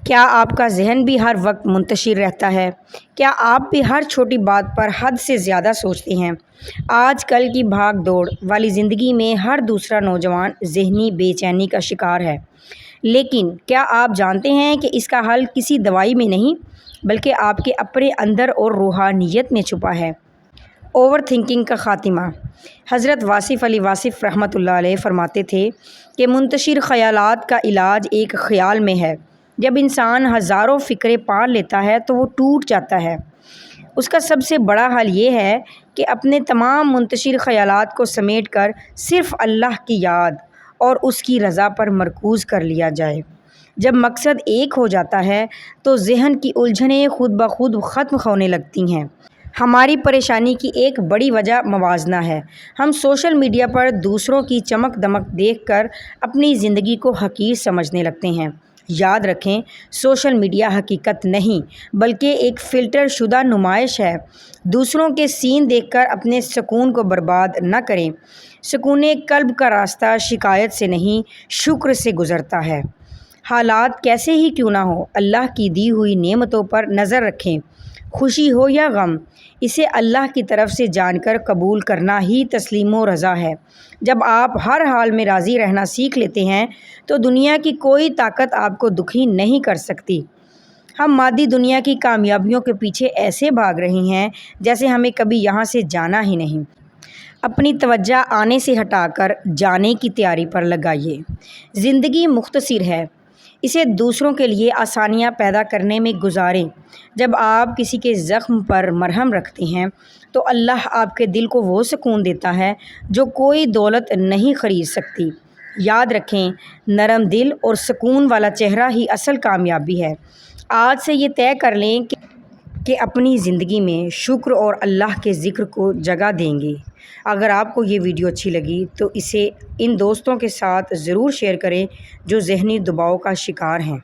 کیا آپ کا ذہن بھی ہر وقت منتشر رہتا ہے؟ کیا آپ بھی ہر چھوٹی بات پر حد سے زیادہ سوچتے ہیں؟ آج کل کی بھاگ دوڑ والی زندگی میں ہر دوسرا نوجوان ذہنی بے چینی کا شکار ہے، لیکن کیا آپ جانتے ہیں کہ اس کا حل کسی دوائی میں نہیں بلکہ آپ کے اپنے اندر اور روحانیت میں چھپا ہے؟ اوور تھنکنگ کا خاتمہ۔ حضرت واصف علی واصف رحمۃ اللہ علیہ فرماتے تھے کہ منتشر خیالات کا علاج ایک خیال میں ہے۔ جب انسان ہزاروں فکریں پال لیتا ہے تو وہ ٹوٹ جاتا ہے۔ اس کا سب سے بڑا حل یہ ہے کہ اپنے تمام منتشر خیالات کو سمیٹ کر صرف اللہ کی یاد اور اس کی رضا پر مرکوز کر لیا جائے۔ جب مقصد ایک ہو جاتا ہے تو ذہن کی الجھنیں خود بخود ختم ہونے لگتی ہیں۔ ہماری پریشانی کی ایک بڑی وجہ موازنہ ہے۔ ہم سوشل میڈیا پر دوسروں کی چمک دمک دیکھ کر اپنی زندگی کو حقیر سمجھنے لگتے ہیں۔ یاد رکھیں، سوشل میڈیا حقیقت نہیں بلکہ ایک فلٹر شدہ نمائش ہے۔ دوسروں کے سین دیکھ کر اپنے سکون کو برباد نہ کریں۔ سکون قلب کا راستہ شکایت سے نہیں، شکر سے گزرتا ہے۔ حالات کیسے ہی کیوں نہ ہو، اللہ کی دی ہوئی نعمتوں پر نظر رکھیں۔ خوشی ہو یا غم، اسے اللہ کی طرف سے جان کر قبول کرنا ہی تسلیم و رضا ہے۔ جب آپ ہر حال میں راضی رہنا سیکھ لیتے ہیں تو دنیا کی کوئی طاقت آپ کو دکھی نہیں کر سکتی۔ ہم مادی دنیا کی کامیابیوں کے پیچھے ایسے بھاگ رہے ہیں جیسے ہمیں کبھی یہاں سے جانا ہی نہیں۔ اپنی توجہ آنے سے ہٹا کر جانے کی تیاری پر لگائیے۔ زندگی مختصر ہے، اسے دوسروں کے لیے آسانیاں پیدا کرنے میں گزاریں۔ جب آپ کسی کے زخم پر مرہم رکھتے ہیں تو اللہ آپ کے دل کو وہ سکون دیتا ہے جو کوئی دولت نہیں خرید سکتی۔ یاد رکھیں، نرم دل اور سکون والا چہرہ ہی اصل کامیابی ہے۔ آج سے یہ طے کر لیں کہ اپنی زندگی میں شکر اور اللہ کے ذکر کو جگہ دیں گے۔ اگر آپ کو یہ ویڈیو اچھی لگی تو اسے ان دوستوں کے ساتھ ضرور شیئر کریں جو ذہنی دباؤ کا شکار ہیں۔